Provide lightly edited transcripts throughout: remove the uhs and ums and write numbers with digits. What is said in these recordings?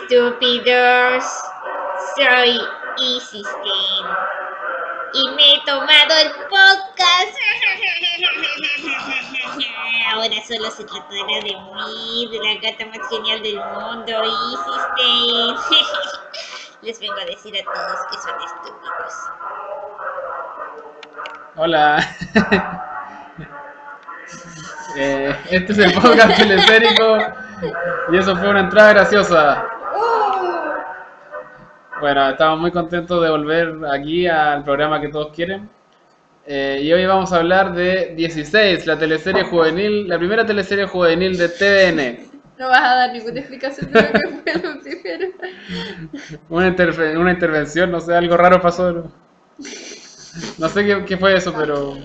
estúpidos. Soy Isisten y me he tomado el podcast. Ahora solo se tratará de mí, de la gata más genial del mundo, Isisten. Les vengo a decir a todos que son estúpidos. Hola. Este es el podcast teleférico y eso fue una entrada graciosa. Bueno, estamos muy contentos de volver aquí al programa que todos quieren. Y hoy vamos a hablar de 16, la teleserie juvenil, la primera teleserie juvenil de TVN. No vas a dar ninguna explicación de lo que fue lo primero. Una intervención, no sé, algo raro pasó. No sé qué fue eso, pero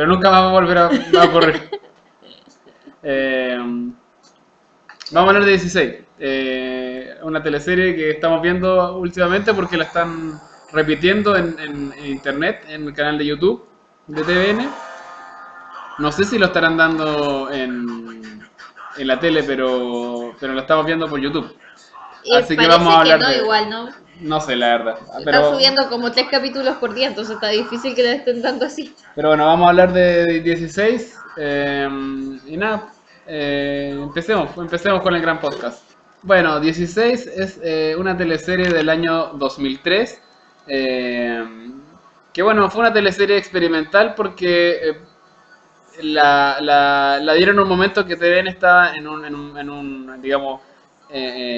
nunca más va a volver a ocurrir. Vamos a hablar de 16, una teleserie que estamos viendo últimamente porque la están repitiendo en internet, en el canal de YouTube de TVN. No sé si lo estarán dando en la tele, pero lo estamos viendo por YouTube. Así que vamos a hablar que no, de... igual, ¿no? No sé, la verdad. Están subiendo como 3 capítulos por día, entonces está difícil que la estén dando así. Pero bueno, vamos a hablar de 16. Y nada, empecemos con el gran podcast. Bueno, 16 es una teleserie del año 2003. Que bueno, fue una teleserie experimental porque la dieron en un momento que TVN estaba en un digamos,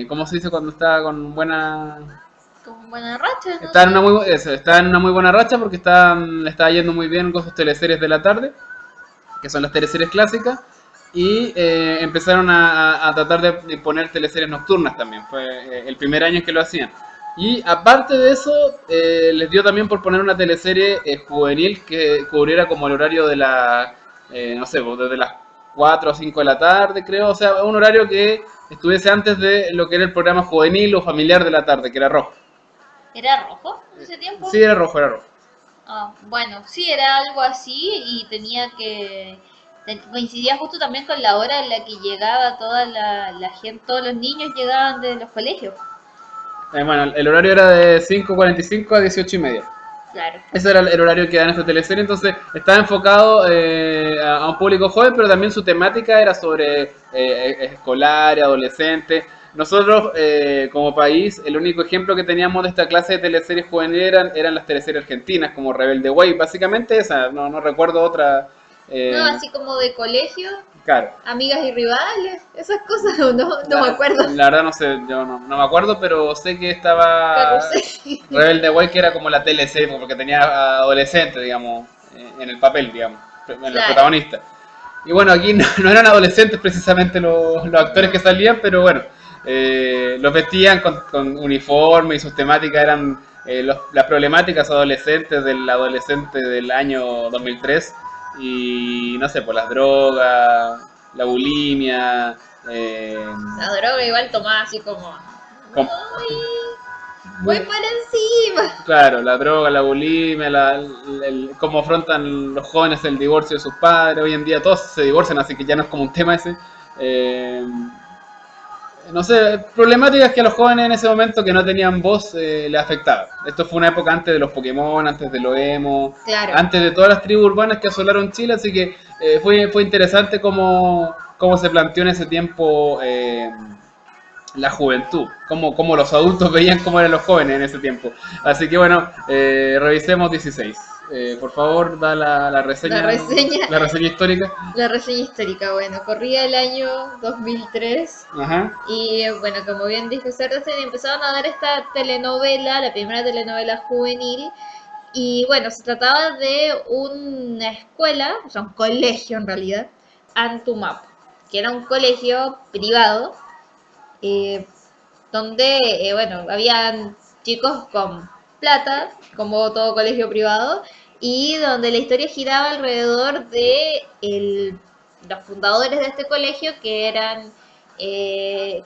¿cómo se dice cuando está con buena... Con buena racha, ¿no? Está en una muy buena racha porque le estaba yendo muy bien con sus teleseries de la tarde, que son las teleseries clásicas, y empezaron a tratar de poner teleseries nocturnas también. Fue el primer año en que lo hacían. Y aparte de eso, les dio también por poner una teleserie juvenil que cubriera como el horario de la, no sé, desde las 4 o 5 de la tarde, creo. O sea, un horario que estuviese antes de lo que era el programa juvenil o familiar de la tarde, que era rojo. ¿Era rojo en ese tiempo? Sí, era rojo, era rojo. Bueno, sí, era algo así y tenía que... Coincidía justo también con la hora en la que llegaba toda la gente, todos los niños llegaban de los colegios. Bueno, el horario era de 5:45 a 18:30. Claro. Ese era el horario que da en esta teleserie, entonces estaba enfocado a un público joven, pero también su temática era sobre escolar, adolescente. Nosotros, como país, el único ejemplo que teníamos de esta clase de teleseries juveniles eran las teleseries argentinas, como Rebelde Way, básicamente esa, no recuerdo otra. No, así como de colegio, Claro. amigas y rivales, esas cosas, no me acuerdo. La verdad no sé, yo no me acuerdo, pero sé que estaba Carrusel. Rebelde Way, que era como la teleserie, porque tenía adolescentes, digamos, en el papel, digamos, en los Claro. protagonistas. Y bueno, aquí no eran adolescentes precisamente los actores que salían, pero bueno, los vestían con uniforme y sus temáticas eran las problemáticas adolescentes del adolescente del año 2003. Y no sé, por las drogas, la bulimia, La droga igual tomada así como... com- Muy por encima. claro, la droga, la bulimia, cómo afrontan los jóvenes el divorcio de sus padres. Hoy en día todos se divorcian, así que ya no es como un tema ese. No sé, problemáticas que a los jóvenes en ese momento que no tenían voz les afectaba. Esto fue una época antes de los Pokémon, antes de los emo, Claro. antes de todas las tribus urbanas que asolaron Chile, así que fue interesante cómo se planteó en ese tiempo la juventud, cómo los adultos veían cómo eran los jóvenes en ese tiempo. Así que bueno, revisemos 16. Por favor, da la reseña. La reseña histórica. La reseña histórica, bueno, corría el año 2003 Ajá. y bueno, como bien dijo Cerdesen, empezaron a dar esta telenovela, la primera telenovela juvenil, y bueno, se trataba de una escuela, o sea, un colegio en realidad, Antumap, que era un colegio privado, donde, bueno, habían chicos con plata, como todo colegio privado, y donde la historia giraba alrededor de los fundadores de este colegio, que eran,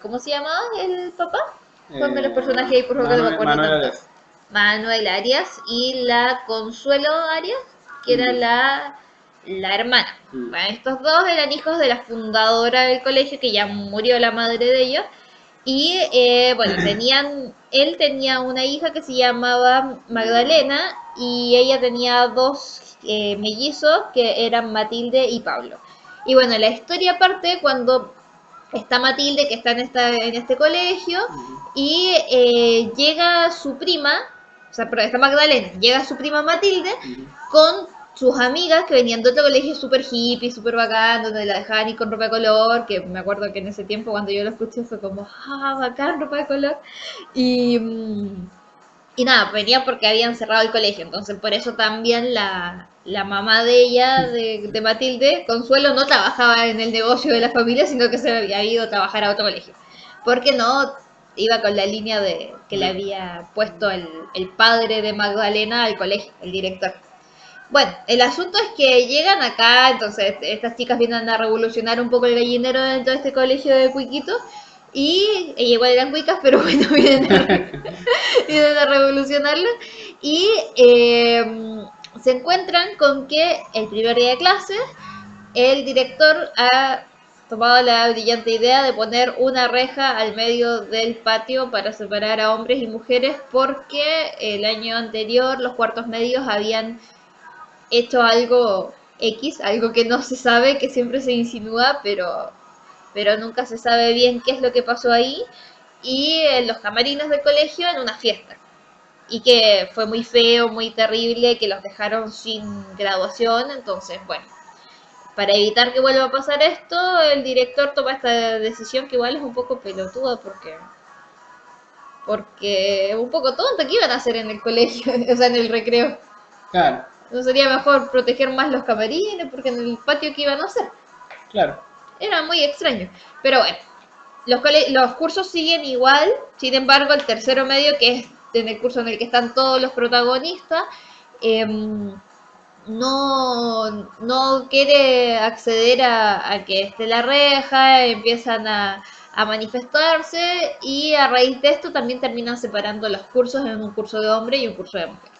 ¿cómo se llamaba el papá? Ponme los personajes ahí, por favor, que no me acuerdo Manuel tanto. Arias. Manuel Arias y la Consuelo Arias, que era la hermana. Bueno, estos dos eran hijos de la fundadora del colegio, que ya murió la madre de ellos. Y bueno, él tenía una hija que se llamaba Magdalena y ella tenía dos mellizos que eran Matilde y Pablo. Y bueno, la historia parte cuando está Matilde, que está en este colegio, y llega su prima, o sea, pero está Magdalena, llega su prima Matilde con sus amigas que venían de otro colegio súper hippie, súper bacán, donde la dejaban ir con ropa de color, que me acuerdo que en ese tiempo cuando yo lo escuché fue como, ah, bacán, ropa de color. Y, y nada, venía porque habían cerrado el colegio, entonces por eso también la mamá de ella, de Matilde, Consuelo, no trabajaba en el negocio de la familia, sino que se había ido a trabajar a otro colegio. Porque no iba con la línea de que le había puesto el padre de Magdalena al colegio, el director. Bueno, el asunto es que llegan acá, entonces estas chicas vienen a revolucionar un poco el gallinero dentro de este colegio de cuiquitos. Y igual eran cuicas, pero bueno, vienen a revolucionarlo. Y se encuentran con que el primer día de clase, el director ha tomado la brillante idea de poner una reja al medio del patio para separar a hombres y mujeres porque el año anterior los cuartos medios habían hecho algo X, algo que no se sabe, que siempre se insinúa, pero nunca se sabe bien qué es lo que pasó ahí, y en los camarinos del colegio en una fiesta. Y que fue muy feo, muy terrible, que los dejaron sin graduación, entonces, bueno, para evitar que vuelva a pasar esto, el director toma esta decisión que igual es un poco pelotuda porque un poco tonto que iban a hacer en el colegio, o sea, en el recreo. Claro, ¿No sería mejor proteger más los camarines? Porque en el patio, ¿qué iban a hacer? claro. Era muy extraño. Pero bueno, los cursos siguen igual. Sin embargo, el tercero medio, que es en el curso en el que están todos los protagonistas, no quiere acceder a que esté la reja, empiezan a manifestarse y a raíz de esto también terminan separando los cursos en un curso de hombre y un curso de mujer.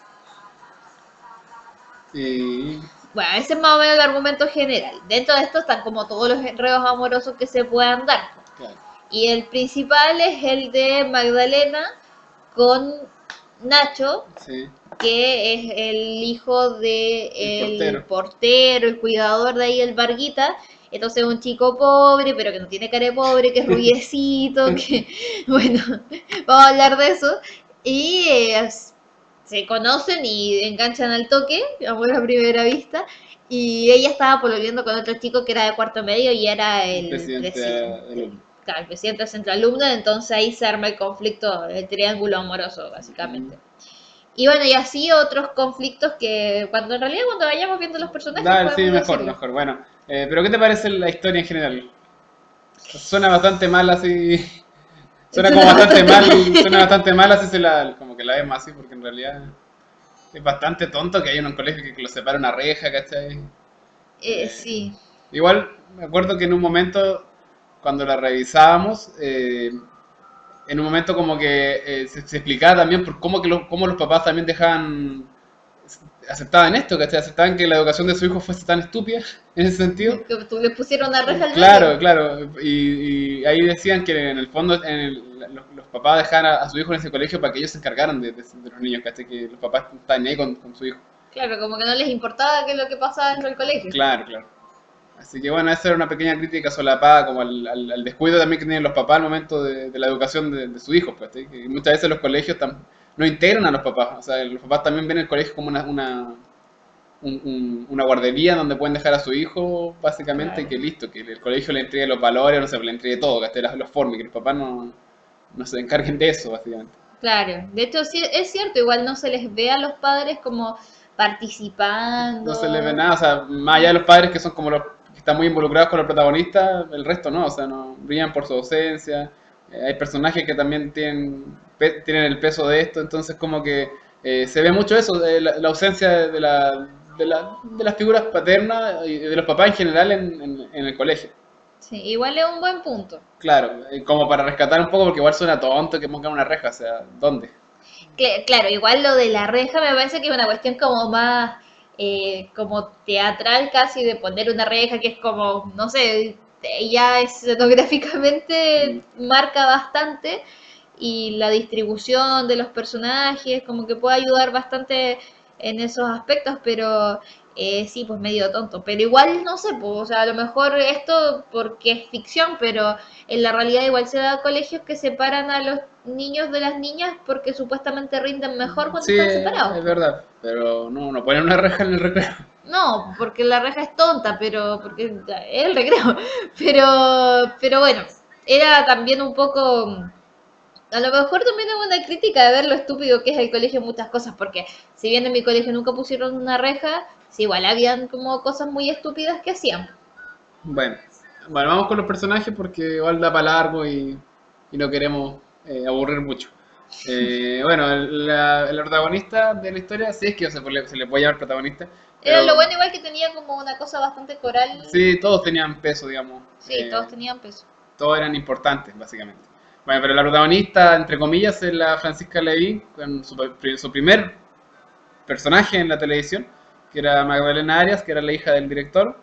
Y Bueno, ese es más o menos el argumento general. Dentro de esto están como todos los enredos amorosos que se puedan dar. claro, Y el principal es el de Magdalena con Nacho, sí, que es el hijo de el portero. portero, el cuidador de ahí, el Varguita. Entonces un chico pobre, pero que no tiene cara de pobre, que es rubiecito, que, bueno, vamos a hablar de eso. Y se conocen y enganchan al toque, amor a primera vista. Y ella estaba pololeando con otro chico que era de cuarto medio y era el Presidente del claro, el presidente del centro alumno, entonces ahí se arma el conflicto, el triángulo amoroso, básicamente. Y bueno, y así otros conflictos que cuando en realidad cuando vayamos viendo los personajes Dale, sí, podemos mejor, decirlo. mejor. Bueno, pero ¿qué te parece la historia en general? Suena bastante mal así. Suena bastante mal así como que la vemos así, porque en realidad es bastante tonto que haya en un colegio que lo separa una reja, ¿cachai? Sí, Igual me acuerdo que en un momento, cuando la revisábamos, en un momento como que se explicaba también por cómo los papás también aceptaban esto, ¿cachai? Aceptaban que la educación de su hijo fuese tan estúpida en ese sentido. que tú le pusieron una reja al Claro, medio. claro. Y ahí decían que en el fondo los papás dejaran a su hijo en ese colegio para que ellos se encargaran de los niños, ¿cachai? Que los papás están ahí con su hijo. Claro, como que no les importaba qué es lo que pasaba dentro del colegio. Claro, claro. Así que bueno, esa era una pequeña crítica solapada como al descuido también que tienen los papás al momento de la educación de sus hijos, pues, ¿sí? Que muchas veces los colegios no integran a los papás, o sea, los papás también ven el colegio como una guardería donde pueden dejar a su hijo, básicamente, Claro. y que listo, que el colegio le entregue los valores, no sé, le entregue todo, que hasta los forme, que los papás no se encarguen de eso, básicamente. Claro, de hecho sí, es cierto, igual no se les ve a los padres como No participando. se les ve nada, o sea, más allá de los padres que son como los que están muy involucrados con los protagonistas, el resto no, o sea, no brillan por su ausencia. Hay personajes que también tienen el peso de esto, entonces como que se ve mucho eso, la ausencia de las figuras paternas y de los papás en general en el colegio. Sí, igual es un buen punto. Claro, como para rescatar un poco, porque igual suena tonto que pongan una reja, o sea, ¿dónde? Claro, igual lo de la reja me parece que es una cuestión como más como teatral casi de poner una reja que es como, no sé, ya escenográficamente marca bastante y la distribución de los personajes como que puede ayudar bastante en esos aspectos, pero sí, pues medio tonto. Pero igual no sé, pues, o sea, a lo mejor esto porque es ficción, pero en la realidad igual se da colegios que separan a los niños de las niñas porque supuestamente rinden mejor cuando Sí, están separados. es verdad, pero no ponen una reja en el recreo. No, porque la reja es tonta, pero porque es el recreo. Pero bueno, era también un poco, a lo mejor también es una crítica de ver lo estúpido que es el colegio en muchas cosas, porque si bien en mi colegio nunca pusieron una reja, sí, igual habían como cosas muy estúpidas que hacían. Bueno, bueno, vamos con los personajes porque igual da para largo y no queremos aburrir mucho. Bueno, el protagonista de la historia, sí es que se le puede llamar protagonista, Era lo pero bueno igual que tenía como una cosa bastante coral. sí, todos tenían peso, digamos. Sí, todos tenían peso. Todos eran importantes, básicamente. Bueno, pero la protagonista, entre comillas, es la Francisca Levy, con su primer personaje en la televisión, que era Magdalena Arias, que era la hija del director,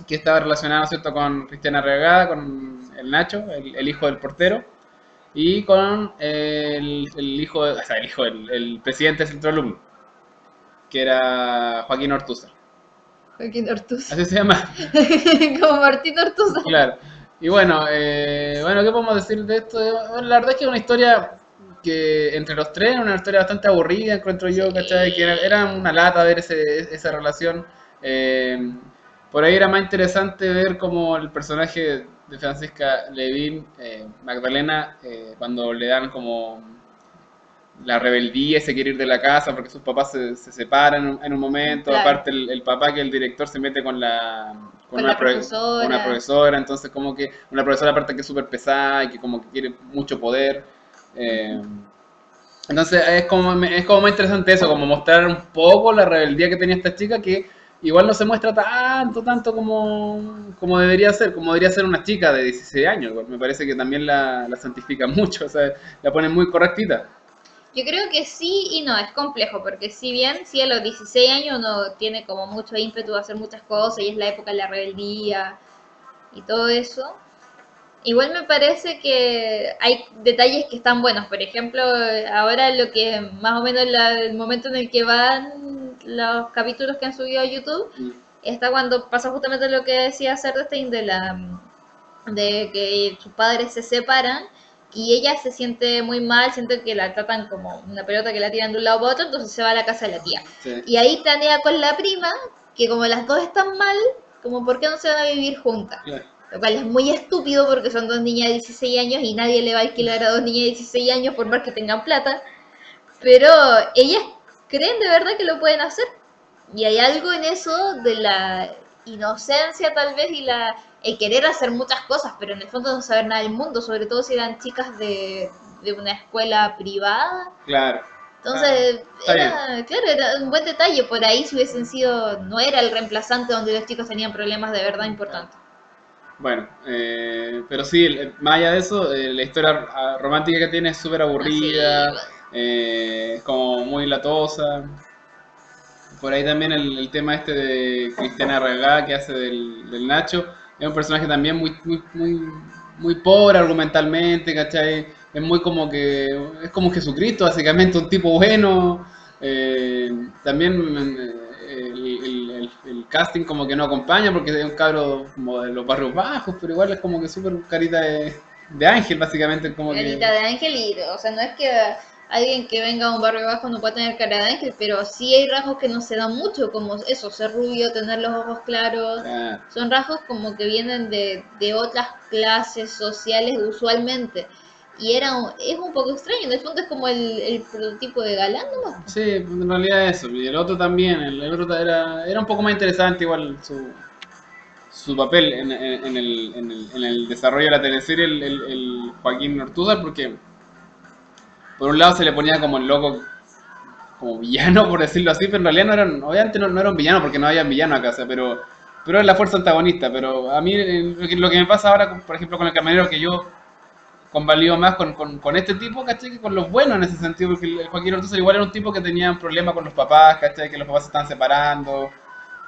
que estaba relacionada, ¿no es cierto?, con Cristiana Regada, con el Nacho, el hijo del portero, y con el hijo, o sea, el presidente del centro alumno, que era Joaquín Ortúzar. Joaquín Ortuz. Así se llama. Como Martín Ortuz. Claro. Y bueno, bueno, ¿qué podemos decir de esto? Bueno, la verdad es que es una historia que entre los tres era una historia bastante aburrida, encuentro yo, ¿cachai? Que era una lata ver esa relación. Eh, por ahí era más interesante ver cómo el personaje de Francisca Levin, Magdalena, cuando le dan como la rebeldía y se quiere ir de la casa porque sus papás se separan en un momento. Claro. Aparte el papá, que el director, se mete con Con una, la profesora. una profesora, entonces como que una profesora aparte que es súper pesada y que como que quiere mucho poder. Entonces es como más interesante eso, como mostrar un poco la rebeldía que tenía esta chica, que igual no se muestra tanto como debería ser, como debería ser una chica de 16 años. Me parece que también la santifica mucho, o sea, la pone muy correctita. Yo creo que sí y no, es complejo, porque si bien sí a los 16 años uno tiene como mucho ímpetu de hacer muchas cosas y es la época de la rebeldía y todo eso, igual me parece que hay detalles que están buenos. Por ejemplo, ahora lo que más o menos el momento en el que van los capítulos que han subido a YouTube, está cuando pasa justamente lo que decía Cerdestein de que sus padres se separan y ella se siente muy mal, siente que la tratan como una pelota que la tiran de un lado para otro, entonces se va a la casa de la tía. Sí. Y ahí planea con la prima que como las dos están mal, como por qué no se van a vivir juntas. Claro. Lo cual es muy estúpido porque son dos niñas de 16 años y nadie le va a alquilar a dos niñas de 16 años por más que tengan plata. Pero ellas creen de verdad que lo pueden hacer. Y hay algo en eso de la inocencia tal vez y el querer hacer muchas cosas, pero en el fondo no saber nada del mundo, sobre todo si eran chicas de una escuela privada. Claro. Entonces, Está claro, era un buen detalle. Por ahí si hubiesen sido, no era el reemplazante donde los chicos tenían problemas de verdad importantes. Bueno, pero sí, más allá de eso, la historia romántica que tiene es súper aburrida, es como muy latosa. Por ahí también el tema este de Cristiana Regá, que hace del Nacho, es un personaje también muy pobre argumentalmente, ¿cachai? Es muy es como Jesucristo, básicamente, un tipo bueno. También el casting como que no acompaña porque es un cabro como de los barrios bajos, pero igual es como que súper carita de ángel, básicamente. Como Carita de ángel y, o sea, no es que alguien que venga a un barrio bajo no pueda tener cara de ángel, pero sí hay rasgos que no se dan mucho, como eso, ser rubio, tener los ojos claros. Son rasgos como que vienen de otras clases sociales usualmente. Y es un poco extraño, en el fondo es como el prototipo de galán nomás. Sí, en realidad eso. Y el otro también, el otro era un poco más interesante igual su papel en el desarrollo de la teleserie, el Joaquín Ortúzar, porque por un lado se le ponía como el loco, como villano, por decirlo así, pero en realidad obviamente no era un villano porque no había villano acá, o sea, pero es la fuerza antagonista. Pero a mí lo que me pasa ahora, por ejemplo, con el camionero, que yo convalido más con este tipo, ¿cachai? Que con los buenos en ese sentido, porque el Joaquín Ortúzar igual era un tipo que tenía un problema con los papás, ¿cachai? Que los papás se estaban separando,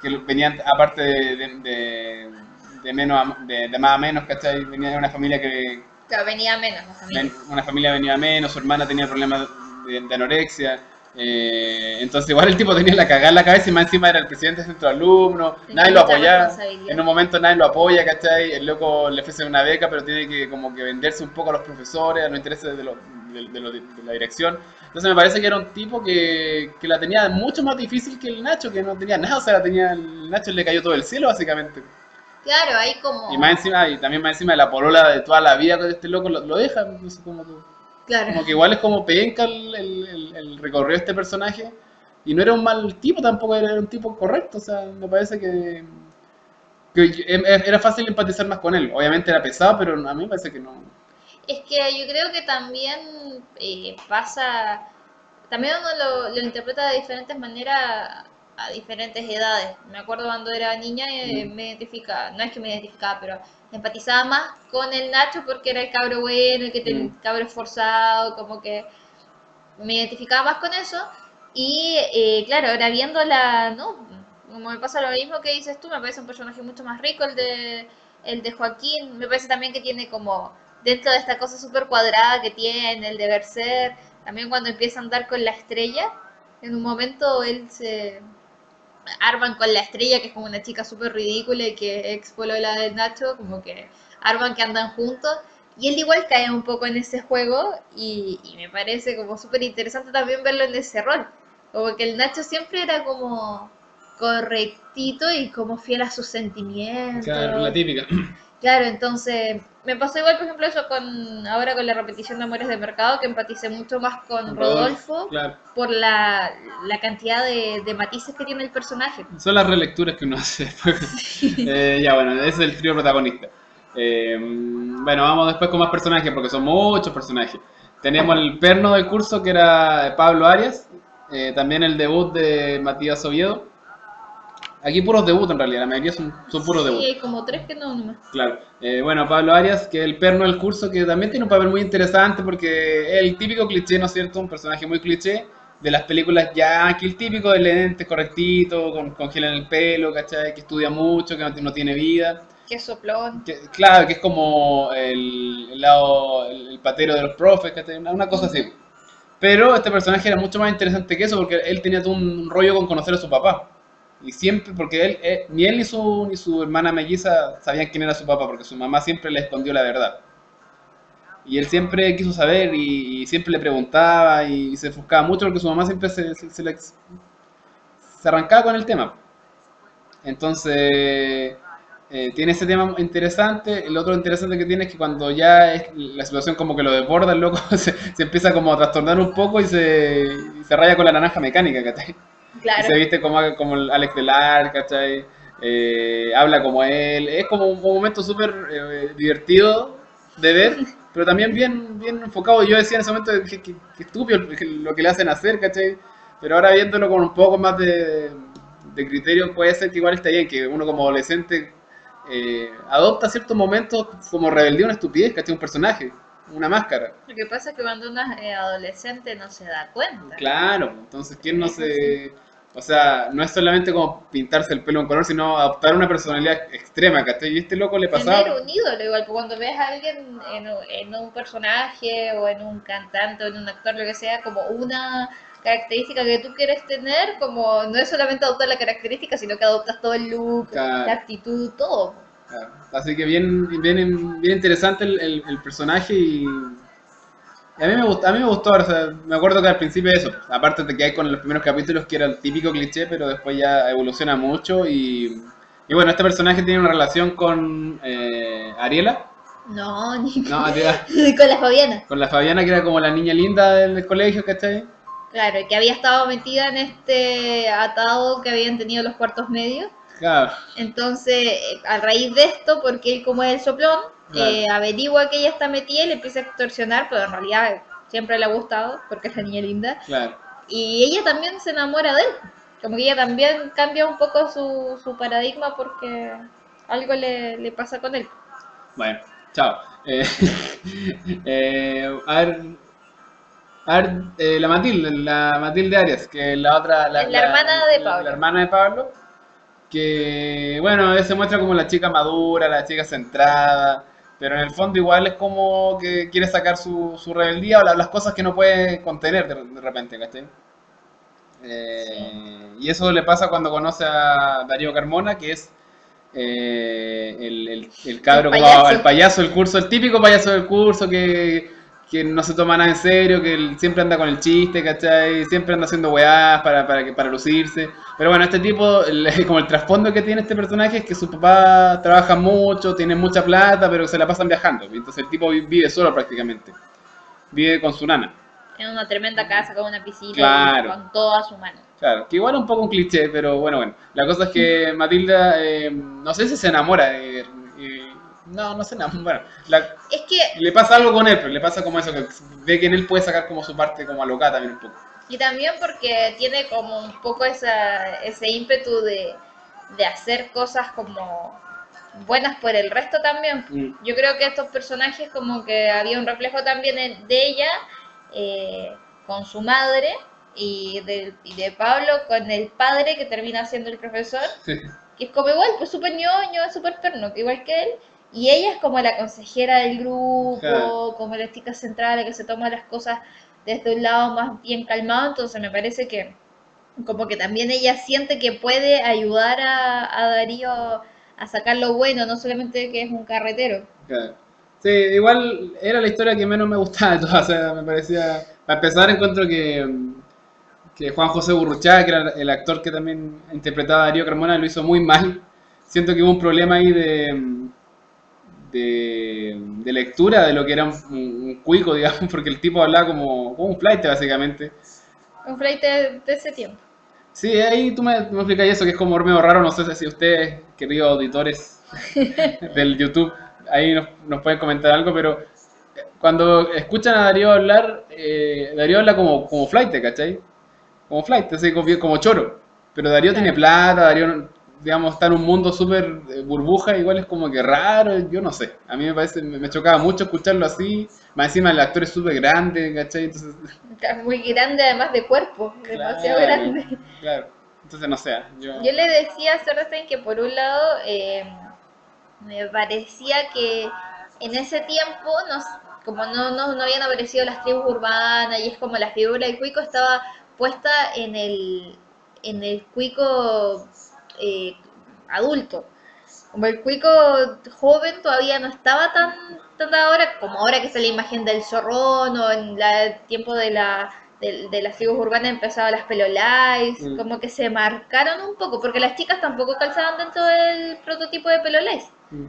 que venían, aparte de menos de más a menos, ¿cachai? Venía de una familia que Claro, venía menos la familia. una familia venía a menos, su hermana tenía problemas de anorexia. Entonces igual el tipo tenía la cagada en la cabeza y más encima era el presidente del centro de alumnos, Tenía nadie lo mucha apoyaba, responsabilidad. en un momento nadie lo apoya, ¿cachai? El loco le ofrece una beca pero tiene que como que venderse un poco a los profesores, a los intereses de la dirección. Entonces me parece que era un tipo que la tenía mucho más difícil que el Nacho, que no tenía nada, o sea, el Nacho le cayó todo el cielo básicamente. Claro, ahí como... Y más encima, y también más encima de la polola de toda la vida con este loco lo deja, entonces Claro. como que igual es como penca el recorrido de este personaje. Y no era un mal tipo tampoco, era un tipo correcto. O sea, me parece que era fácil empatizar más con él. Obviamente era pesado, pero a mí me parece que no. Es que yo creo que también pasa, también uno lo interpreta de diferentes maneras a diferentes edades. Me acuerdo cuando era niña me identificaba, no es que me identificaba, pero empatizaba más con el Nacho porque era el cabro bueno, el cabro esforzado, como que me identificaba más con eso. Y claro, ahora viéndola, ¿no? Como me pasa lo mismo que dices tú, me parece un personaje mucho más rico el de Joaquín. Me parece también que tiene como, dentro de esta cosa súper cuadrada que tiene, el deber ser, también cuando empieza a andar con la estrella, en un momento él se arman con la estrella, que es como una chica súper ridícula y que ex polola del Nacho, como que arman que andan juntos. Y él igual cae un poco en ese juego y me parece como súper interesante también verlo en ese rol. Como que el Nacho siempre era como correctito y como fiel a sus sentimientos. Claro, la típica. Claro, entonces me pasó igual, por ejemplo, eso ahora con la repetición de Amores de Mercado, que empaticé mucho más con Rodolfo Claro. por la cantidad de matices que tiene el personaje. Son las relecturas que uno hace después. Ya bueno, ese es el trío protagonista. Bueno, vamos después con más personajes porque son muchos personajes. Tenemos el perno del curso que era Pablo Arias, también el debut de Matías Oviedo. Aquí puros debut en realidad, la mayoría son puros debut. Sí, hay como 3 que no nomás. Claro. Bueno, Pablo Arias, que es el perno del curso, que también tiene un papel muy interesante porque es el típico cliché, ¿no es cierto? Un personaje muy cliché de las películas yankee, el típico de lentes correctito, con gel en el pelo, ¿cachai? Que estudia mucho, que no tiene vida. Que soplón. Claro, que es como el patero de los profes, ¿cachai? Una cosa así. Pero este personaje era mucho más interesante que eso porque él tenía todo un rollo con conocer a su papá. Y siempre, porque ni él ni su hermana melliza sabían quién era su papá, porque su mamá siempre le escondió la verdad. Y él siempre quiso saber y siempre le preguntaba y se ofuscaba mucho porque su mamá siempre se arrancaba con el tema. Entonces, tiene ese tema interesante. El otro interesante que tiene es que cuando ya la situación como que lo desborda, el loco se empieza como a trastornar un poco y se raya con la naranja mecánica, ¿cachai? Claro. Y se viste como el Alex Delar, ¿cachai? Habla como él. Es como un momento súper divertido de ver, pero también bien enfocado. Yo decía en ese momento que estúpido lo que le hacen hacer, ¿cachai? Pero ahora viéndolo con un poco más de criterio, puede ser que igual está bien, que uno como adolescente adopta ciertos momentos como rebeldía, una estupidez, ¿cachai? Un personaje, una máscara. Lo que pasa es que cuando uno es adolescente no se da cuenta. Claro, entonces, ¿quién no se...? O sea, no es solamente como pintarse el pelo en color, sino adoptar una personalidad extrema, ¿cachai? Y este loco le pasaba... Tener un ídolo, igual, cuando ves a alguien en un personaje o en un cantante o en un actor, lo que sea, como una característica que tú quieres tener, como no es solamente adoptar la característica, sino que adoptas todo el look, Claro. la actitud, todo. Claro. Así que bien interesante el personaje y a mí me gustó, o sea, me acuerdo que al principio eso, aparte de que hay con los primeros capítulos que era el típico cliché, pero después ya evoluciona mucho y bueno, este personaje tiene una relación con Ariela, No, ni no, con la Fabiana. con la Fabiana que era como la niña linda del colegio, ¿cachai? Claro, que había estado metida en este atado que habían tenido los cuartos medios. Claro, Entonces, a raíz de esto, porque él como es el soplón, Claro. averigua que ella está metida y le empieza a extorsionar, pero en realidad siempre le ha gustado, porque es la niña linda. claro. Y ella también se enamora de él. Como que ella también cambia un poco su paradigma porque algo le pasa con él. Bueno, chao. A ver, la Matilde Arias, que es la otra... Es la hermana de Pablo. La hermana de Pablo, que, bueno, se muestra como la chica madura, la chica centrada, pero en el fondo igual es como que quiere sacar su rebeldía o las cosas que no puede contener de repente, ¿cachai? Sí. Y eso le pasa cuando conoce a Darío Carmona, que es el cabro, como payaso. el payaso del curso, el típico payaso del curso que no se toma nada en serio, que siempre anda con el chiste, ¿cachai? Siempre anda haciendo weás para lucirse. Pero bueno, este tipo, como el trasfondo que tiene este personaje es que su papá trabaja mucho, tiene mucha plata, pero se la pasan viajando. Entonces el tipo vive solo prácticamente. Vive con su nana. En una tremenda casa con una piscina Claro. y con todo a su mano. Claro, que igual es un poco un cliché, pero bueno. La cosa es que Matilda, no sé si se enamora. No se enamora. Bueno, Es que, le pasa algo con él, pero le pasa como eso, que ve que en él puede sacar como su parte como alocada también un poco. y también porque tiene como un poco ese ímpetu de hacer cosas como buenas por el resto también. Mm, Yo creo que estos personajes como que había un reflejo también de ella con su madre y de Pablo con el padre que termina siendo el profesor, sí, que es como igual, pues súper ñoño, súper perno, que igual que él. Y ella es como la consejera del grupo, claro. como la chica central, la que se toma las cosas desde un lado más bien calmado. Entonces me parece que como que también ella siente que puede ayudar a Darío a sacar lo bueno, no solamente que es un carretero. Claro. Sí, igual era la historia que menos me gustaba de todas, o sea, me parecía, para empezar encuentro que Juan José Burruchaga, que era el actor que también interpretaba a Darío Carmona, lo hizo muy mal. Siento que hubo un problema ahí de lectura de lo que era un cuico, digamos, porque el tipo hablaba como un flight básicamente. Un flight de ese tiempo. Sí, ahí tú me explicas eso, que es como medio raro, no sé si ustedes, queridos auditores del YouTube, ahí nos pueden comentar algo, pero cuando escuchan a Darío hablar, Darío habla como flight, ¿cachai? Como flight, así como choro. Pero Darío tiene Claro. plata, Darío, digamos, está en un mundo súper burbuja, igual es como que raro, yo no sé. A mí me parece, me chocaba mucho escucharlo así, más encima el actor es súper grande, ¿cachai? Entonces, Está muy grande además de cuerpo, demasiado claro, grande. claro. Entonces, no sé, Yo le decía a Sorstein que por un lado me parecía que en ese tiempo, como no habían aparecido las tribus urbanas y es como la figura del cuico estaba puesta en el cuico eh, adulto. Como el cuico joven todavía no estaba tan ahora como ahora que está la imagen del zorrón o en el tiempo de las tribus urbanas empezaba las pelolais, Mm, como que se marcaron un poco, porque las chicas tampoco calzaban dentro del prototipo de pelolais. mm,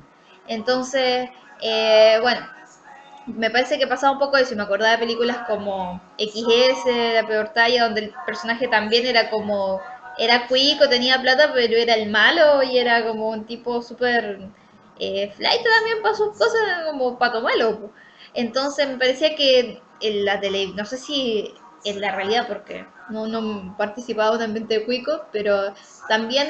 Entonces, bueno, me parece que pasaba un poco eso y me acordaba de películas como XS, La Peor Talla, donde el personaje también era como, era cuico, tenía plata, pero era el malo y era como un tipo súper flight también para sus cosas, como pato malo. Po. Entonces me parecía que en la tele, no sé si en la realidad, porque no participaba en un ambiente de cuico, pero también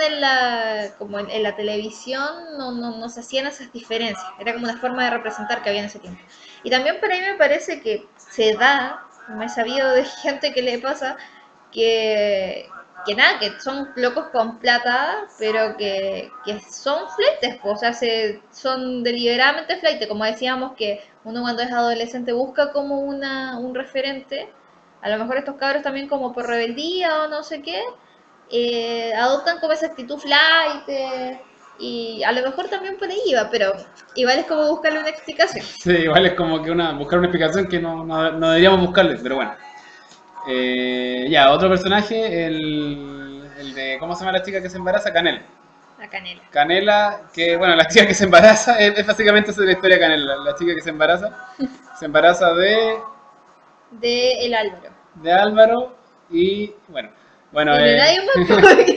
como en la televisión no se hacían esas diferencias, era como una forma de representar que había en ese tiempo. Y también por ahí me parece que se da, me he sabido de gente que le pasa, que, que nada, que son locos con plata, pero que son fleites, o sea, son deliberadamente fleites, como decíamos que uno cuando es adolescente busca como un referente, a lo mejor estos cabros también como por rebeldía o no sé qué, adoptan como esa actitud flight, y a lo mejor también por ahí iba, pero igual es como buscarle una explicación. sí, igual es como que buscar una explicación que no deberíamos buscarle, pero bueno. Ya, otro personaje, el de, ¿cómo se llama la chica que se embaraza? Canela. La canela. Canela, que bueno, la chica que se embaraza, es básicamente esa es la historia de Canela, la chica que se embaraza De el Álvaro. de Álvaro y bueno, Y no hay nadie más porque...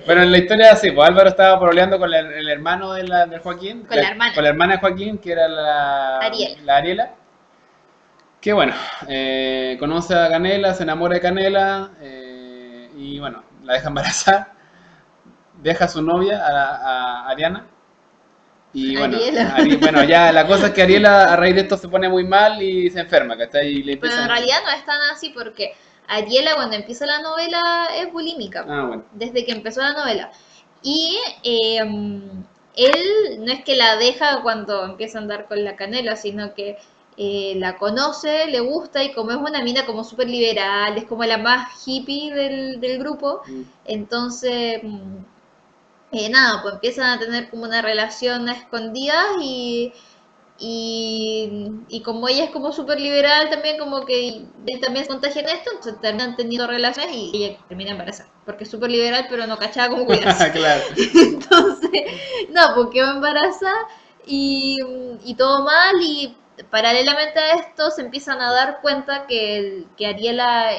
bueno, en la historia sí, pues Álvaro estaba pololeando con el hermano del Joaquín, Con la hermana. con la hermana de Joaquín, que era Ariela. la Ariela, que bueno, conoce a Canela, se enamora de Canela y bueno, la deja embarazada, deja a su novia, a Ariana. Y bueno, Ariela. bueno, ya la cosa es que Ariela a raíz de esto se pone muy mal y se enferma, ¿cachai? Y le Pero empiezan... en realidad no es tan así porque Ariela cuando empieza la novela es bulímica. Ah, bueno. Desde que empezó la novela. Y él no es que la deja cuando empieza a andar con la Canela, sino que la conoce, le gusta y como es una mina como súper liberal, es como la más hippie del grupo, entonces nada, pues empiezan a tener como una relación a escondidas y como ella es como súper liberal también, como que él también se contagia en esto, entonces terminan teniendo relaciones y ella termina embarazada. Porque es súper liberal, pero no cachaba cómo cuidarse. Claro. Entonces, no, pues quedó embarazada y todo mal y paralelamente a esto se empiezan a dar cuenta que Ariela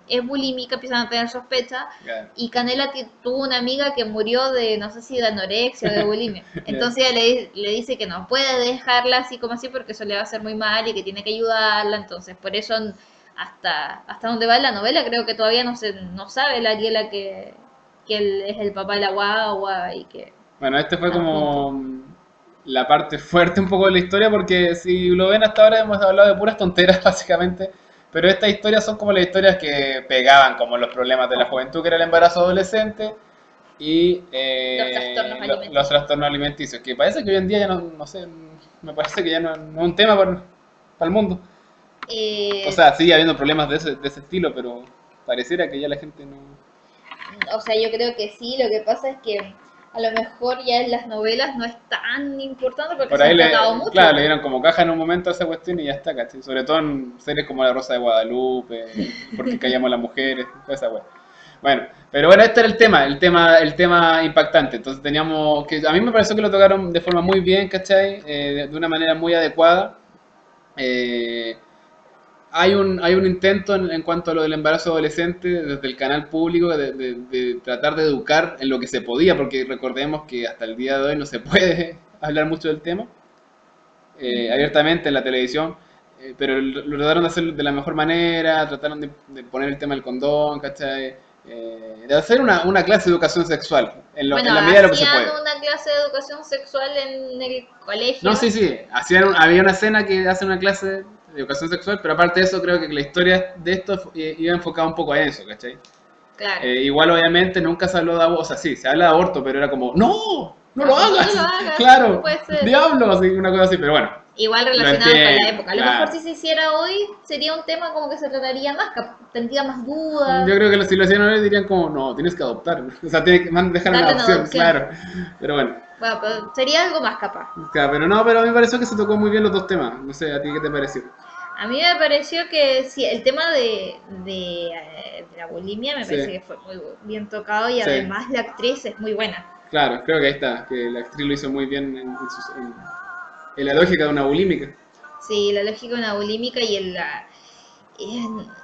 es bulímica, empiezan a tener sospechas Claro. y Canela tuvo una amiga que murió de, no sé si de anorexia o de bulimia. Entonces ella le dice que no puede dejarla así como así porque eso le va a hacer muy mal y que tiene que ayudarla. Entonces, por eso hasta donde va la novela, creo que todavía no sabe la Ariela que él es el papá de la guagua y que Bueno, este fue están juntos. como la parte fuerte un poco de la historia, porque si lo ven hasta ahora hemos hablado de puras tonteras básicamente, pero estas historias son como las historias que pegaban como los problemas de la juventud, que era el embarazo adolescente y Los trastornos los alimenticios. trastornos alimenticios, que parece que hoy en día ya no sé, me parece que ya no es un tema para el mundo. O Eh, sea, sigue habiendo problemas de ese estilo, pero pareciera que ya la gente no... o sea, yo creo que sí, lo que pasa es que a lo mejor ya en las novelas no es tan importante porque Por se ahí, han tratado mucho. claro, le dieron como caja en un momento a esa cuestión y ya está, ¿cachai? Sobre todo en series como La Rosa de Guadalupe, Porque callamos a las mujeres, toda esa wea. Bueno, pero bueno, este era el tema impactante. Entonces teníamos que, a mí me pareció que lo tocaron de forma muy bien, ¿cachai? De una manera muy adecuada. Eh, hay un intento en cuanto a lo del embarazo adolescente desde el canal público de tratar de educar en lo que se podía, porque recordemos que hasta el día de hoy no se puede hablar mucho del tema abiertamente en la televisión, pero lo trataron de hacer de la mejor manera, trataron de poner el tema del condón, ¿cachai? De hacer una clase de educación sexual Bueno, en la medida de lo que se hacían puede. una clase de educación sexual en el colegio. No, sí, sí, había una escena que hace una clase de educación sexual, pero aparte de eso creo que la historia de esto iba enfocada un poco a eso, ¿cachai? Claro. Igual obviamente nunca se habló de aborto, o sea, sí, se habla de aborto, pero era como, no, no lo hagas, No lo hagas, claro, no puede ser. diablo, así, una cosa así, pero bueno, Igual lo relacionado con la entiendo, época. A lo claro. mejor si se hiciera hoy sería un tema como que se trataría más, tendría más dudas. Yo creo que si lo hacían ahora dirían como, no, tienes que adoptar, o sea, tienes que dejar una Darle una adopción, adopción. claro, pero bueno, Bueno, pero sería algo más capaz. claro, pero no, pero a mí me pareció que se tocó muy bien los dos temas, no sé, ¿a ti qué te pareció? A mí me pareció que sí, el tema de la bulimia me Sí. parece que fue muy bien tocado y Sí. además la actriz es muy buena. Claro, creo que ahí está, que la actriz lo hizo muy bien en la lógica de una bulímica. Sí, la lógica de una bulímica y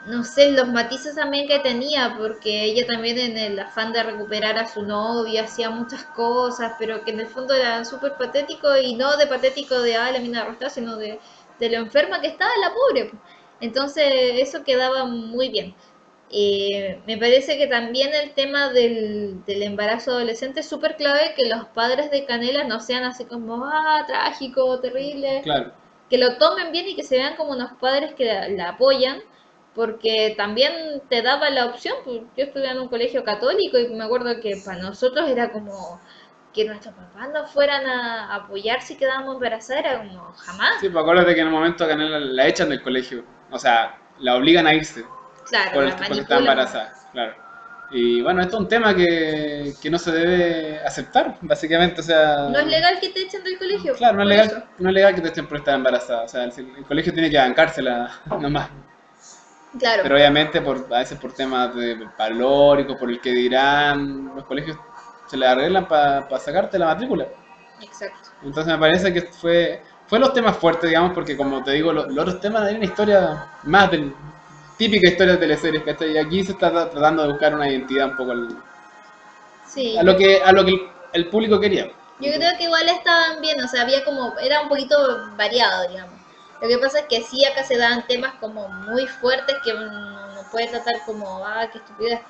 no sé, los matices también que tenía, porque ella también en el afán de recuperar a su novio hacía muchas cosas, pero que en el fondo era súper patético y no de patético de, la mina arrastrada, sino de lo enferma que estaba la pobre. Entonces eso quedaba muy bien. Me parece que también el tema del embarazo adolescente es súper clave que los padres de Canela no sean así como, trágico, terrible, Claro. que lo tomen bien y que se vean como unos padres que la apoyan, porque también te daba la opción, pues, yo estudié en un colegio católico y me acuerdo que para nosotros era como que nuestros papás nos fueran a apoyar si quedábamos embarazadas, era como jamás. Sí, pues acuérdate que en un momento a Canela la echan del colegio, o sea, la obligan a irse Claro, la porque está manipulan. embarazada, claro. Y bueno, esto es un tema que no se debe aceptar, básicamente, o sea... No es legal que te echen del colegio. Claro, no es por legal, eso. no es legal que te estén por estar embarazada, o sea, el colegio tiene que bancársela nomás. Claro, Pero obviamente a veces por temas de valóricos, por el que dirán, los colegios se le arreglan para sacarte la matrícula. exacto. Entonces me parece que fue los temas fuertes, digamos, porque como te digo, los otros temas hay una historia más de típica historia de teleseries, ¿cachai? Y aquí se está tratando de buscar una identidad un poco Sí, a lo que el público quería. yo creo que igual estaban bien, o sea, había como, era un poquito variado, digamos. Lo que pasa es que sí, acá se daban temas como muy fuertes que uno no puede tratar como, qué estupidez.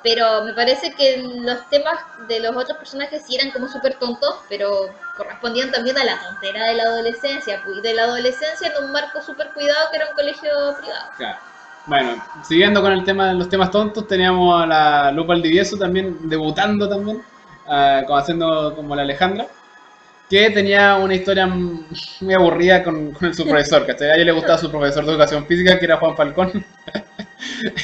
Pero me parece que los temas de los otros personajes sí eran como súper tontos, pero correspondían también a la tontera de la adolescencia, pues, y de la adolescencia en un marco súper cuidado que era un colegio privado. Claro. Bueno, siguiendo con el tema, los temas tontos, teníamos a la Lupa Aldivieso también, debutando también, como haciendo como la Alejandra, que tenía una historia muy aburrida con su profesor, ¿cachai? A ella le gustaba su profesor de educación física, que era Juan Falcón.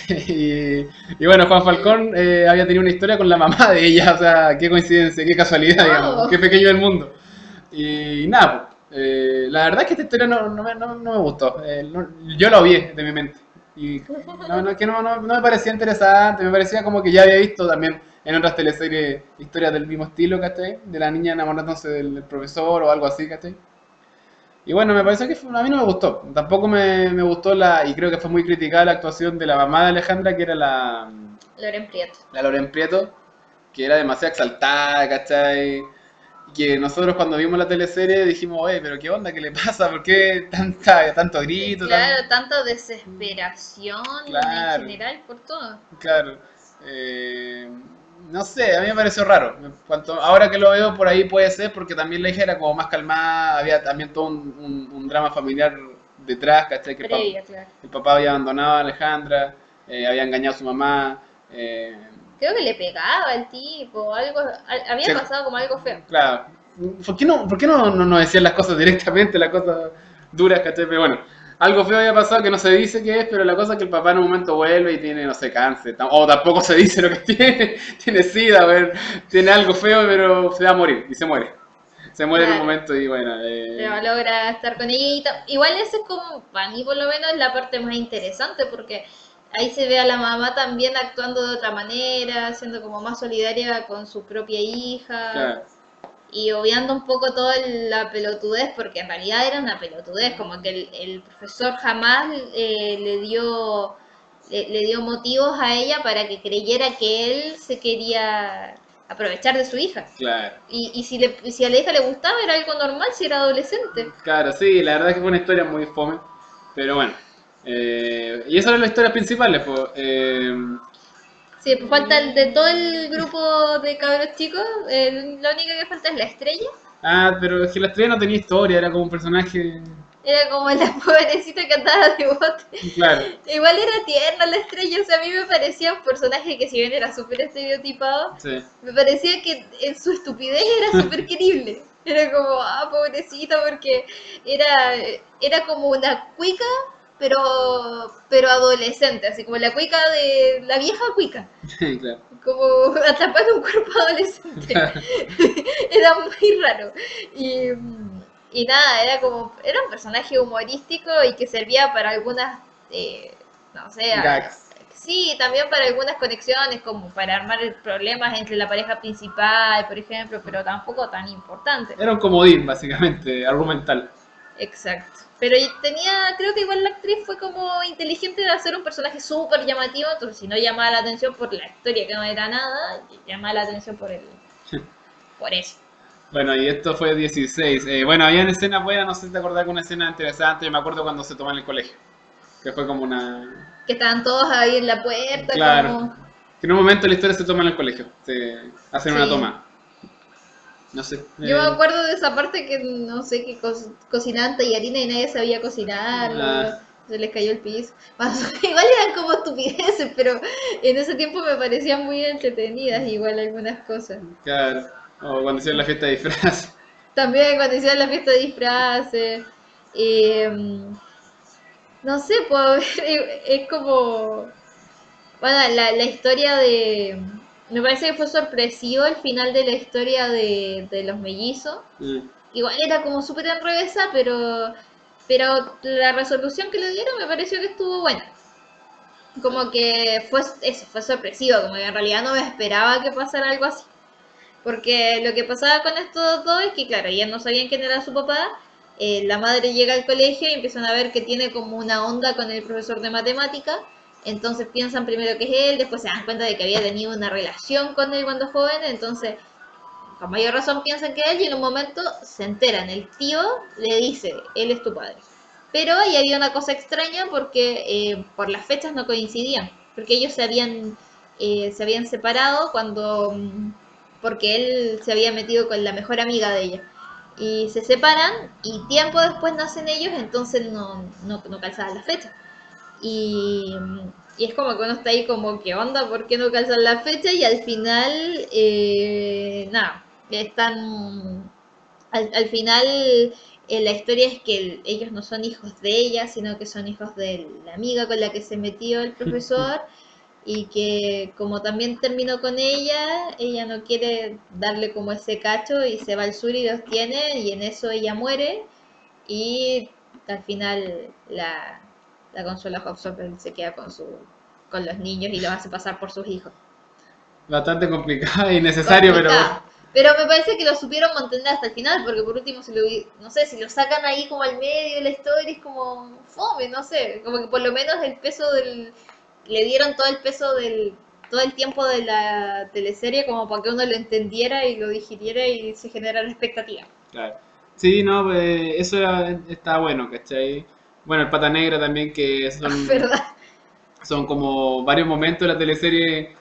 y, y bueno, Juan Falcón había tenido una historia con la mamá de ella, o sea, qué coincidencia, qué casualidad, digamos, qué pequeño el mundo. Y nada, la verdad es que esta historia no me gustó, yo la odié de mi mente. Y no me parecía interesante, me parecía como que ya había visto también en otras teleseries historias del mismo estilo, ¿cachai? De la niña enamorándose del profesor o algo así, ¿cachai? Y bueno, me parece que a mí no me gustó. Tampoco me gustó y creo que fue muy criticada la actuación de la mamá de Alejandra, que era Loren Prieto. la Loren Prieto, que era demasiado exaltada, ¿cachai? Y que nosotros cuando vimos la teleserie dijimos, oye, pero ¿qué onda? ¿Qué le pasa? ¿Por qué tanto grito? Claro, tanta desesperación Claro. en general por todo. Claro. No sé, a mí me pareció raro. Ahora que lo veo por ahí puede ser porque también la hija era como más calmada, había también todo un drama familiar detrás, ¿cachai? Que Previa, claro. el papá había abandonado a Alejandra, había engañado a su mamá. Creo que le pegaba al tipo, algo, había Sí. pasado como algo feo. Claro. ¿Por qué no nos decían las cosas directamente, las cosas duras, ¿cachai? Pero bueno, algo feo había pasado que no se dice qué es, pero la cosa es que el papá en un momento vuelve y tiene, no sé, cáncer. O tampoco se dice lo que tiene. Tiene sida, a ver, tiene algo feo, pero se va a morir y se muere. Se muere en un Claro. momento y bueno. Pero logra estar con ella y igual ese es como, para mí por lo menos, la parte más interesante porque ahí se ve a la mamá también actuando de otra manera, siendo como más solidaria con su propia hija. Claro. Y obviando un poco toda la pelotudez, porque en realidad era una pelotudez, como que el profesor jamás le dio motivos a ella para que creyera que él se quería aprovechar de su hija. Claro. Y si a la hija le gustaba era algo normal si era adolescente. Claro, sí, la verdad es que fue una historia muy fome. Pero bueno. Y esas eran las historias principales, pues. Sí, pues falta de todo el grupo de cabros chicos, la única que falta es la estrella. Pero es que la estrella no tenía historia, era como un personaje. Era como la pobrecita que andaba de bote. Claro. Igual era tierna la estrella, o sea, a mí me parecía un personaje que si bien era súper estereotipado, Sí. me parecía que en su estupidez era súper querible. Era como, pobrecita, porque era como una cuica, pero adolescente, así como la cuica de la vieja cuica, Claro. como atrapada en un cuerpo adolescente. Era muy raro. Y nada, era un personaje humorístico y que servía para algunas, no sé, Gags. sí, también para algunas conexiones, como para armar problemas entre la pareja principal, por ejemplo, pero tampoco tan importante. Era un comodín, básicamente, argumental. Exacto. Pero creo que igual la actriz fue como inteligente de hacer un personaje súper llamativo, entonces si no llamaba la atención por la historia que no era nada, llamaba la atención por eso. Bueno, y esto fue 16. Bueno, había escenas buenas, no sé si te acordás de una escena interesante. Yo me acuerdo cuando se tomó en el colegio. Que fue como una. Que estaban todos ahí en la puerta, Claro. como... Que en un momento la historia se toma en el colegio. Se hacen una Sí. toma. No sé. Yo me acuerdo de esa parte que no sé, que cocinaban tallarines y nadie sabía cocinarlo. Ah. Se les cayó el piso. Igual eran como estupideces, pero en ese tiempo me parecían muy entretenidas igual algunas cosas. Claro. O cuando hicieron la fiesta de disfraz. También cuando hicieron la fiesta de disfraces. No sé, pues es como... Bueno, la historia de... Me parece que fue sorpresivo el final de la historia de los mellizos. Mm. Igual era como súper enrevesada, pero la resolución que le dieron me pareció que estuvo buena. Como que fue sorpresivo, como que en realidad no me esperaba que pasara algo así. Porque lo que pasaba con estos dos es que, claro, ellas no sabían quién era su papá. La madre llega al colegio y empiezan a ver que tiene como una onda con el profesor de matemática. Entonces piensan primero que es él, después se dan cuenta de que había tenido una relación con él cuando joven. Entonces, con mayor razón piensan que es él y en un momento se enteran. El tío le dice, él es tu padre. Pero ahí había una cosa extraña porque por las fechas no coincidían. Porque ellos se habían separado porque él se había metido con la mejor amiga de ella. Y se separan y tiempo después nacen ellos, entonces no calzaban las fechas. Y Y es como que uno está ahí como, ¿qué onda? ¿Por qué no calzan la fecha? Y al final, nada, están... Al final, la historia es que ellos no son hijos de ella, sino que son hijos de la amiga con la que se metió el profesor. Y que como también terminó con ella no quiere darle como ese cacho y se va al sur y los tiene y en eso ella muere y al final la Consuela Hobson se queda con los niños y los hace pasar por sus hijos. Bastante complicado y necesario, Complicado. Pero me parece que lo supieron mantener hasta el final, porque por último, no sé, si lo sacan ahí como al medio de la historia, es como fome, no sé, como que por lo menos el peso le dieron todo el peso todo el tiempo de la teleserie como para que uno lo entendiera y lo digiriera y se generara la expectativa. claro. Sí, no, pues eso está bueno, ¿cachai? Bueno, el Pata Negra también, que ¿Verdad? son como varios momentos de la teleserie.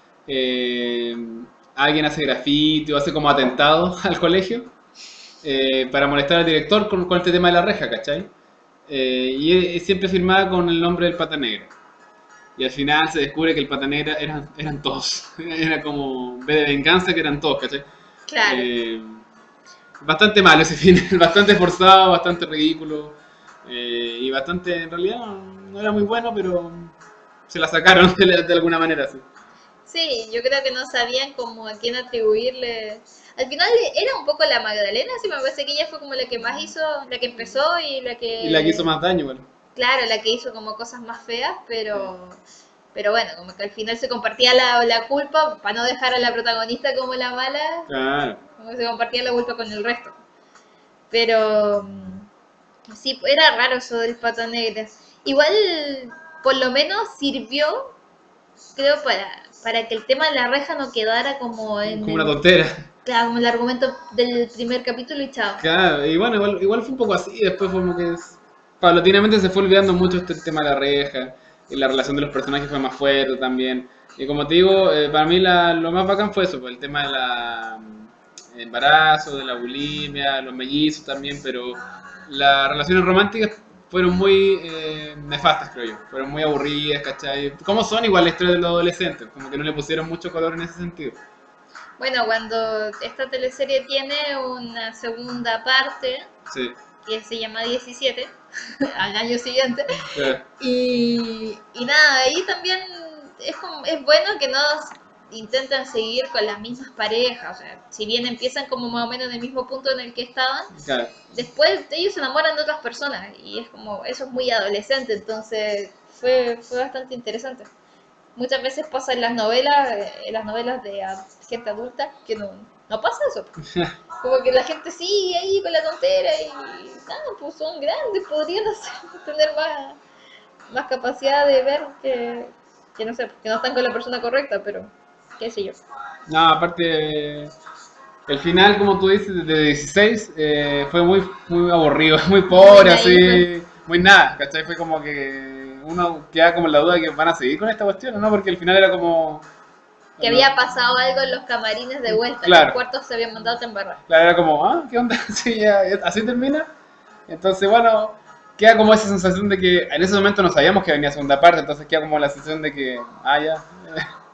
Alguien hace grafiti o hace como atentado al colegio para molestar al director con este tema de la reja, ¿cachai? Y es siempre firmada con el nombre del Pata Negra. Y al final se descubre que el Pata Negra eran todos. Era como V de venganza, que eran todos, ¿cachai? Claro. Bastante malo ese final, bastante forzado, bastante ridículo. Y bastante, en realidad, no era muy bueno, pero se la sacaron de alguna manera, sí. Sí, yo creo que no sabían como a quién atribuirle. Al final era un poco la Magdalena, sí, me parece que ella fue como la que más hizo, la que empezó y la Y la que hizo que... más daño, bueno. Claro, la que hizo como cosas más feas, pero bueno, como que al final se compartía la culpa para no dejar a la protagonista como la mala, Claro. como que se compartía la culpa con el resto. Pero sí, era raro eso del Pata Negra. Igual, por lo menos sirvió, creo, para que el tema de la reja no quedara como en Como una tontera. claro, como el argumento del primer capítulo y chao. Claro, y bueno, igual fue un poco así, después fue como que paulatinamente se fue olvidando mucho este tema de la reja, y la relación de los personajes fue más fuerte también. Y como te digo, para mí lo más bacán fue eso, pues, el tema de la embarazo, de la bulimia, los mellizos también, pero las relaciones románticas fueron muy nefastas, creo yo. Fueron muy aburridas, ¿cachai? ¿Cómo son igual la historia de los adolescentes? Como que no le pusieron mucho color en ese sentido. Bueno, cuando esta teleserie tiene una segunda parte Sí. que se llama 17, al año siguiente, Claro. y nada, ahí también es bueno que no intentan seguir con las mismas parejas, o sea, si bien empiezan como más o menos en el mismo punto en el que estaban, Claro. después ellos se enamoran de otras personas y es como, eso es muy adolescente, entonces fue bastante interesante. Muchas veces pasa en las novelas de gente adulta, que no pasa eso. Como que la gente sigue ahí con la tontera y nada, pues son grandes, podrían tener más capacidad de ver que no sé, que no están con la persona correcta, pero qué sé yo. No, aparte, el final, como tú dices, de 16 fue muy aburrido, muy pobre, Muy así, naif. muy nada, ¿cachai? Fue como que uno queda como en la duda de que van a seguir con esta cuestión, ¿no? Porque el final era como... Que había pasado algo en los camarines de vuelta, Claro. los cuartos se habían mandado a embarrar. Claro, era como, ah, ¿qué onda? Sí, ya, así termina. Entonces, bueno, queda como esa sensación de que en ese momento no sabíamos que venía segunda parte, entonces queda como la sensación de que, ya,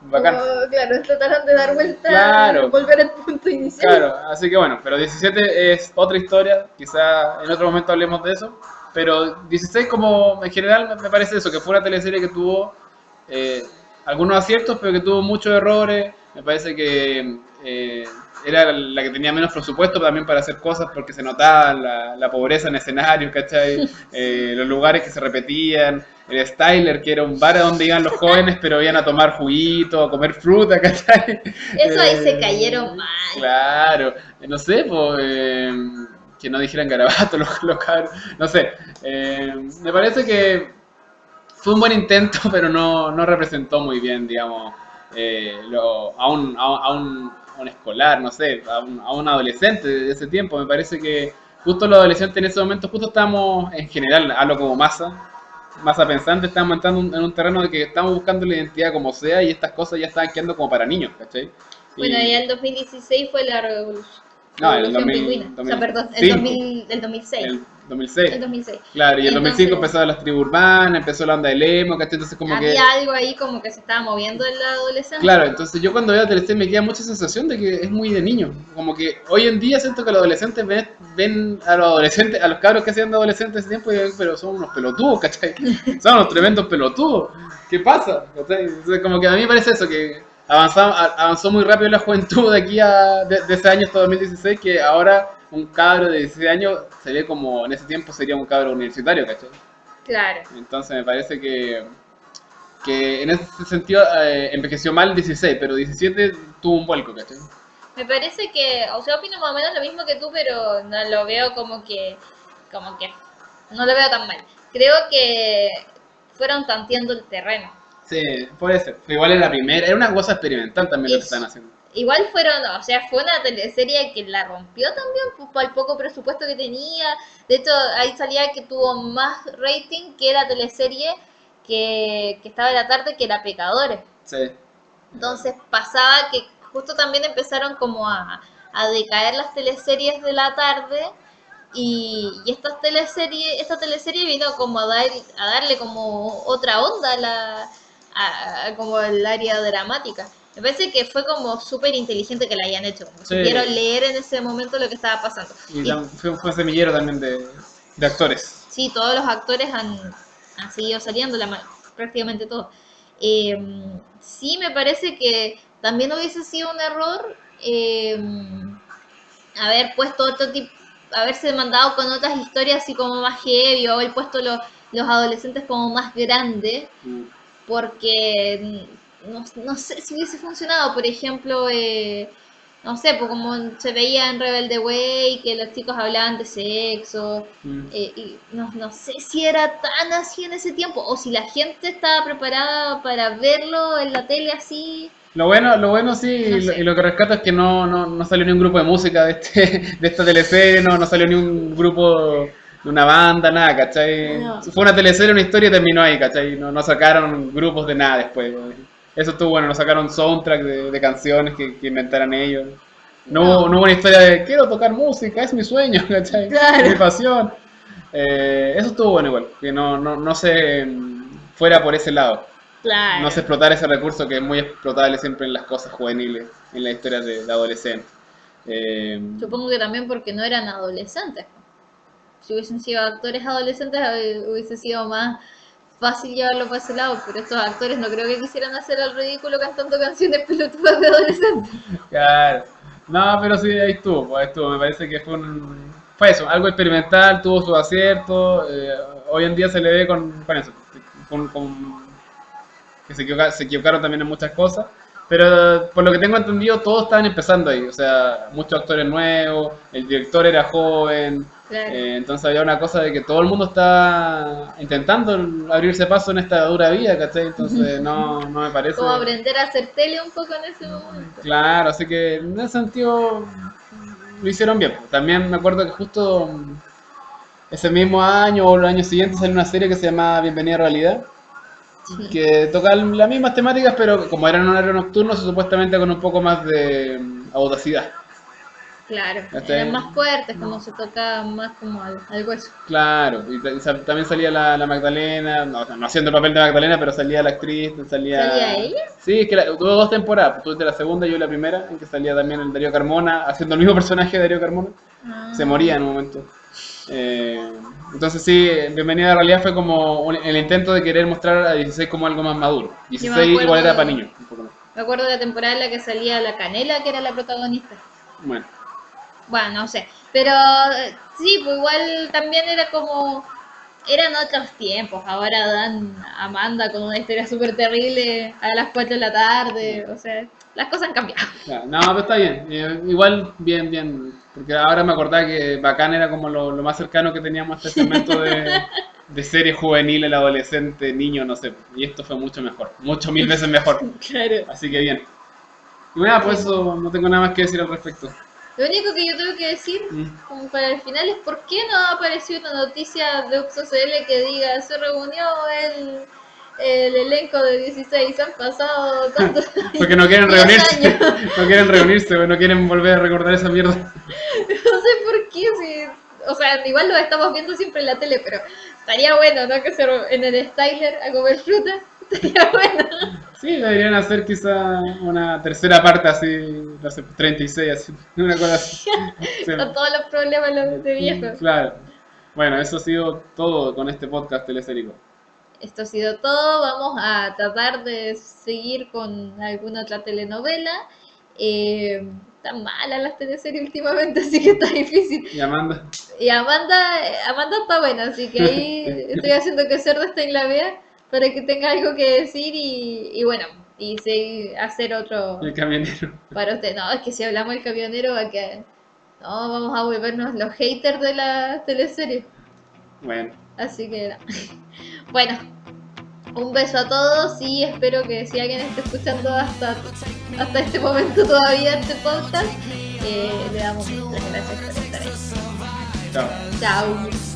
bacán. Como, claro, trataron de dar vuelta Claro. y volver al punto inicial. Claro, así que bueno, pero 17 es otra historia, quizá en otro momento hablemos de eso, pero 16 como en general me parece eso, que fue una teleserie que tuvo algunos aciertos, pero que tuvo muchos errores, me parece que era la que tenía menos presupuesto también para hacer cosas porque se notaba la pobreza en escenarios, ¿cachai? Los lugares que se repetían, el Styler, que era un bar a donde iban los jóvenes, pero iban a tomar juguito, a comer fruta, ¿cachai? Eso ahí se cayeron mal. Claro, no sé, pues, que no dijeran garabato los cabros, no sé. Me parece que fue un buen intento, pero no representó muy bien, digamos, a un escolar, no sé, a un adolescente de ese tiempo. Me parece que justo los adolescentes en ese momento, justo estábamos, en general, hablo como masa pensante, estábamos entrando en un terreno de que estamos buscando la identidad como sea y estas cosas ya estaban quedando como para niños, ¿cachai? Bueno, ya el 2016 fue la revolución. No, el Revolución 2000, Pingüina. O sea, perdón, 2005. el 2006. 2006. El 2006. Claro, y en el 2005 Entonces, empezaron las tribus urbanas, empezó la onda del emo, ¿cachai? Entonces como que... había algo ahí como que se estaba moviendo en la adolescencia. Claro, entonces yo cuando veo Teleseries me queda mucha sensación de que es muy de niño. Como que hoy en día siento que los adolescentes ven a los adolescentes, a los cabros que hacían de adolescentes ese tiempo y dicen, pero son unos pelotudos, ¿cachai? Son unos tremendos pelotudos. ¿Qué pasa? ¿Cachai? Entonces como que a mí me parece eso, que avanzó muy rápido la juventud de aquí de ese año hasta 2016, que ahora un cabro de 16 años se ve como en ese tiempo sería un cabro universitario, ¿cachai? Claro. Entonces me parece que en ese sentido envejeció mal 16, pero 17 tuvo un vuelco, ¿cachai? Me parece que, o sea, opino más o menos lo mismo que tú, pero no lo veo como que no lo veo tan mal. Creo que fueron tanteando el terreno. Sí, puede ser. Pero igual era la primera, era una cosa experimental también lo que Es- están haciendo. Igual fueron, o sea, fue una teleserie que la rompió también pues, por el poco presupuesto que tenía. De hecho, ahí salía que tuvo más rating que la teleserie que estaba en la tarde, que era Pecadores. Sí. Entonces pasaba que justo también empezaron como a decaer las teleseries de la tarde y esta teleserie vino como a darle como otra onda como el área dramática. Me parece que fue como súper inteligente que la hayan hecho, como Sí. supieron leer en ese momento lo que estaba pasando. Y Y fue semillero también de actores. sí, todos los actores han seguido saliendo, prácticamente todos. Sí, me parece que también hubiese sido un error haber puesto otro tipo, haberse mandado con otras historias así como más heavy o haber puesto los adolescentes como más grandes, porque no sé si hubiese funcionado. Por ejemplo, no sé, pues como se veía en Rebelde Way, que los chicos hablaban de sexo, y no sé si era tan así en ese tiempo, o si la gente estaba preparada para verlo en la tele así. Lo bueno sí, No y sé. lo que rescato es que no salió ni un grupo de música de esta teleserie, no salió ni un grupo de una banda, nada, ¿cachai? No. Fue una teleserie, una historia y terminó ahí, ¿cachai? No sacaron grupos de nada después. Eso estuvo bueno, no sacaron soundtrack de canciones que inventaran ellos. No hubo una historia de quiero tocar música, es mi sueño, ¿cachai? Claro. Mi pasión. Eso estuvo bueno igual, que no se fuera por ese lado. Claro. No se explotara ese recurso que es muy explotable siempre en las cosas juveniles, en las historias de adolescentes. Supongo que también porque no eran adolescentes. Si hubiesen sido actores adolescentes, hubiese sido más fácil llevarlo para ese lado, pero estos actores no creo que quisieran hacer el ridículo cantando canciones pelotudas de adolescentes. Claro. No, pero sí, ahí estuvo, pues, ahí estuvo. Me parece que fue eso, algo experimental, tuvo su acierto. Hoy en día se le ve con eso, que se equivocaron también en muchas cosas. Pero por lo que tengo entendido, todos estaban empezando ahí. O sea, muchos actores nuevos, el director era joven. Claro. Entonces había una cosa de que todo el mundo está intentando abrirse paso en esta dura vida, ¿cachai? Entonces no me parece... Como aprender a hacer tele un poco en ese momento. Claro, así que en ese sentido lo hicieron bien. También me acuerdo que justo ese mismo año o el año siguiente salió una serie que se llamaba Bienvenida a Realidad, Sí. que toca las mismas temáticas, pero como era en un horario nocturno, supuestamente con un poco más de audacidad. Claro, Está eran bien. más fuertes, como se tocaba más como al hueso. Claro, y también salía la Magdalena, no haciendo el papel de Magdalena, pero salía la actriz, ¿Salía ella? Sí, es que tuvo 2 temporadas, tú de la segunda y yo la primera, en que salía también el Darío Carmona, haciendo el mismo personaje de Darío Carmona, se moría en un momento. Entonces sí, Bienvenida a la Realidad fue como el intento de querer mostrar a 16 como algo más maduro. 16 acuerdo- igual era para niños, un poco más. Me acuerdo de la temporada en la que salía la Canela, que era la protagonista. Bueno, Bueno, no sé. Pero sí, pues igual también era como... Eran otros tiempos. Ahora dan a Amanda con una historia súper terrible a las 4 de la tarde. O sea, las cosas han cambiado. ya, no, pero está bien, igual bien, porque ahora me acordaba que Bacán era como lo más cercano que teníamos a este segmento de serie juvenil, el adolescente, niño, no sé, y esto fue mucho mejor, mucho 1000 veces mejor, Claro. así que bien. Y nada, pues eso, no tengo nada más que decir al respecto. Lo único que yo tengo que decir, como para el final, es por qué no ha aparecido una noticia de UPSOCL que diga se reunió el elenco de 16, han pasado tantos años. Porque no quieren 10 reunirse, años. no quieren reunirse, no quieren volver a recordar esa mierda. No sé por qué, si o sea, igual lo estamos viendo siempre en la tele, pero estaría bueno, ¿no? Que se en el Styler a comer fruta, estaría bueno. Sí, deberían hacer quizá una tercera parte así, no sé, 36, así, una cosa así. Sí. Con todos los problemas de viejos. Claro. Bueno, eso ha sido todo con este podcast telesérico. Esto ha sido todo. Vamos a tratar de seguir con alguna otra telenovela. Están malas las teleseries últimamente, así que está difícil. ¿Y Amanda? Y Amanda está buena, así que ahí estoy haciendo que Cerda la vea para que tenga algo que decir y bueno, y seguir, hacer otro El camionero. para usted. No, es que si hablamos del camionero va a que no, vamos a volvernos los haters de la teleserie. Bueno, Así que no. Bueno, un beso a todos y espero que si alguien está escuchando hasta este momento todavía este podcast, le damos muchas gracias por estar ahí. chao. Chao.